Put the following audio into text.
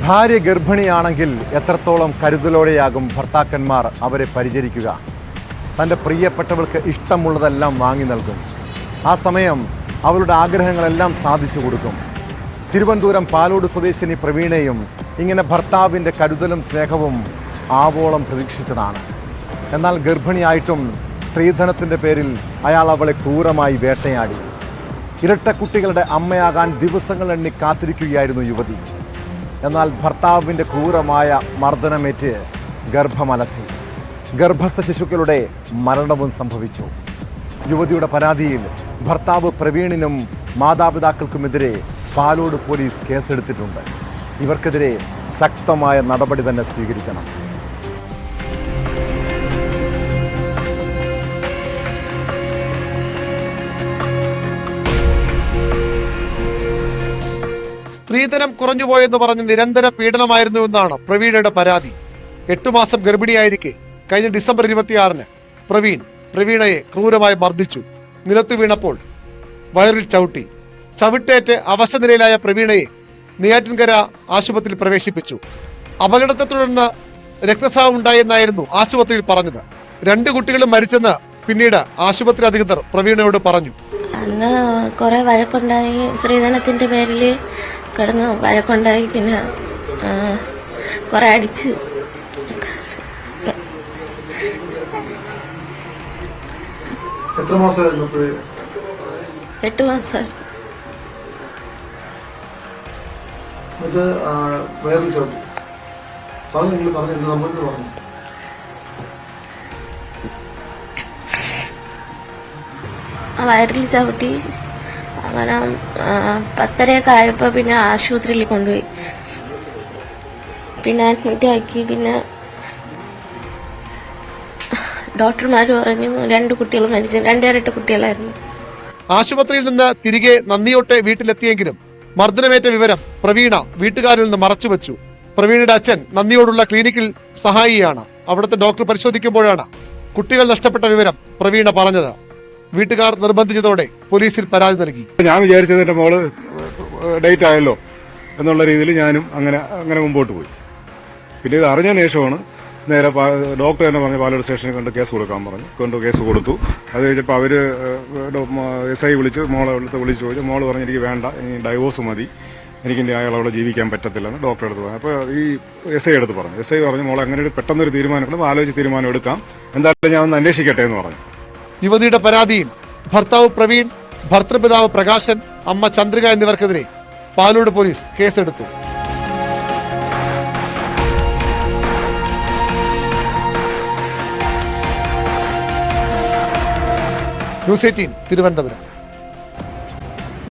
ഭാര്യ ഗർഭിണിയാണെങ്കിൽ എത്രത്തോളം കരുതലോടെയാകും ഭർത്താക്കന്മാർ അവരെ പരിചരിക്കുക. തൻ്റെ പ്രിയപ്പെട്ടവൾക്ക് ഇഷ്ടമുള്ളതെല്ലാം വാങ്ങി നൽകും. ആ സമയം അവളുടെ ആഗ്രഹങ്ങളെല്ലാം സാധിച്ചു കൊടുക്കും. തിരുവനന്തപുരം പാലോട് സ്വദേശിനി പ്രവീണയും ഇങ്ങനെ ഭർത്താവിൻ്റെ കരുതലും സ്നേഹവും ആവോളം പ്രതീക്ഷിച്ചതാണ്. എന്നാൽ ഗർഭിണിയായിട്ടും സ്ത്രീധനത്തിൻ്റെ പേരിൽ അയാൾ അവളെ ക്രൂരമായി വേട്ടയാടി. ഇരട്ടക്കുട്ടികളുടെ അമ്മയാകാൻ ദിവസങ്ങൾ എണ്ണി കാത്തിരിക്കുകയായിരുന്നു യുവതി. എന്നാൽ ഭർത്താവിൻ്റെ ക്രൂരമായ മർദ്ദനമേറ്റ് ഗർഭമലസി. ഗർഭസ്ഥ ശിശുക്കളുടെ മരണവും സംഭവിച്ചു. യുവതിയുടെ പരാതിയിൽ ഭർത്താവ് പ്രവീണിനും മാതാപിതാക്കൾക്കുമെതിരെ പാലോട് പോലീസ് കേസെടുത്തിട്ടുണ്ട്. ഇവർക്കെതിരെ ശക്തമായ നടപടി തന്നെ സ്വീകരിക്കണം. സ്ത്രീധനം കുറഞ്ഞുപോയെന്ന് പറഞ്ഞ് നിരന്തര പീഡനമായിരുന്നുവെന്നാണ് പ്രവീണയുടെ പരാതി. 8 മാസം ഗർഭിണിയായിരിക്കെ കഴിഞ്ഞ ഡിസംബർ 26-ന് പ്രവീണയെ ക്രൂരമായി മർദ്ദിച്ചു. നിലത്തു വീണപ്പോൾ വയറിൽ ചവിട്ടേറ്റ് അവശനിലയിലായ പ്രവീണയെ നെയ്യാറ്റിൻകര ആശുപത്രിയിൽ പ്രവേശിപ്പിച്ചു. അപകടത്തെ തുടർന്ന് രക്തസ്രാവം ഉണ്ടായെന്നായിരുന്നു ആശുപത്രിയിൽ പറഞ്ഞത്. 2 കുട്ടികളും മരിച്ചെന്ന് പിന്നീട് ആശുപത്രി അധികൃതർ പ്രവീണയോട് പറഞ്ഞു. അന്ന് കുറെ വഴക്കുണ്ടായി, സ്ത്രീധനത്തിന്റെ പേരിൽ കിടന്ന് വഴക്കുണ്ടായി, പിന്നെ കുറെ അടിച്ച്. എത്ര മാസമായിരുന്നു? 8 മാസം. വയറിൽ ചവിട്ടി. അങ്ങനെ 10:30 ആയപ്പോ പിന്നെ ആശുപത്രിയിൽ കൊണ്ടുപോയി. പിന്നെ അഡ്മിറ്റ് ആക്കി. പിന്നെ ഡോക്ടർമാർ പറഞ്ഞു 2 കുട്ടികൾ മരിച്ചു. 2 ഇരട്ട കുട്ടികളായിരുന്നു. ആശുപത്രിയിൽ നിന്ന് തിരികെ നന്ദിയോട്ടെ വീട്ടിലെത്തിയെങ്കിലും മർദ്ദനമേറ്റ വിവരം പ്രവീണ വീട്ടുകാരിൽ നിന്ന് മറച്ചുവെച്ചു. പ്രവീണയുടെ അച്ഛൻ നന്ദിയോടുള്ള ക്ലിനിക്കിൽ സഹായിയാണ്. അവിടുത്തെ ഡോക്ടർ പരിശോധിക്കുമ്പോഴാണ് കുട്ടികൾ നഷ്ടപ്പെട്ട വിവരം പ്രവീണ പറഞ്ഞത്. വീട്ടുകാർ നിർബന്ധിച്ചതോടെ പോലീസിൽ പരാതി നൽകി. ഞാൻ വിചാരിച്ചത് എന്റെ മോള് ഡേറ്റ് ആയല്ലോ എന്നുള്ള രീതിയിൽ ഞാനും അങ്ങനെ മുമ്പോട്ട് പോയി. പിന്നെ ഇത് അറിഞ്ഞ ശേഷമാണ് നേരെ ഡോക്ടർ തന്നെ പറഞ്ഞു പാലോട് സ്റ്റേഷനിൽ കൊണ്ട് കേസ് കൊടുക്കാൻ പറഞ്ഞു. കേസ് കൊടുത്തു. അത് കഴിഞ്ഞപ്പോൾ അവര് SI വിളിച്ച് മോളെ വിളിച്ച് ചോദിച്ചു. മോള് പറഞ്ഞു എനിക്ക് വേണ്ട, ഇനി ഡൈവോഴ്സ് മതി, എനിക്ക് അയാളവിടെ ജീവിക്കാൻ പറ്റത്തില്ലെന്ന് ഡോക്ടറെ അടുത്ത് പറഞ്ഞു. അപ്പോൾ ഈ SI അടുത്ത് പറഞ്ഞു. SI പറഞ്ഞു മോളെ അങ്ങനെ പെട്ടെന്നൊരു തീരുമാനം ആലോചിച്ച് തീരുമാനം എടുക്കാം, എന്തായാലും ഞാൻ ഒന്ന് അന്വേഷിക്കട്ടെ എന്ന് പറഞ്ഞു. യുവതിയുടെ പരാതിയിൽ ഭർത്താവ് പ്രവീൺ, ഭർത്തൃപിതാവ് പ്രകാശൻ, അമ്മ ചന്ദ്രിക എന്നിവർക്കെതിരെ പാലോട് പോലീസ് കേസെടുത്തു. ന്യൂസ് 18 തിരുവനന്തപുരം.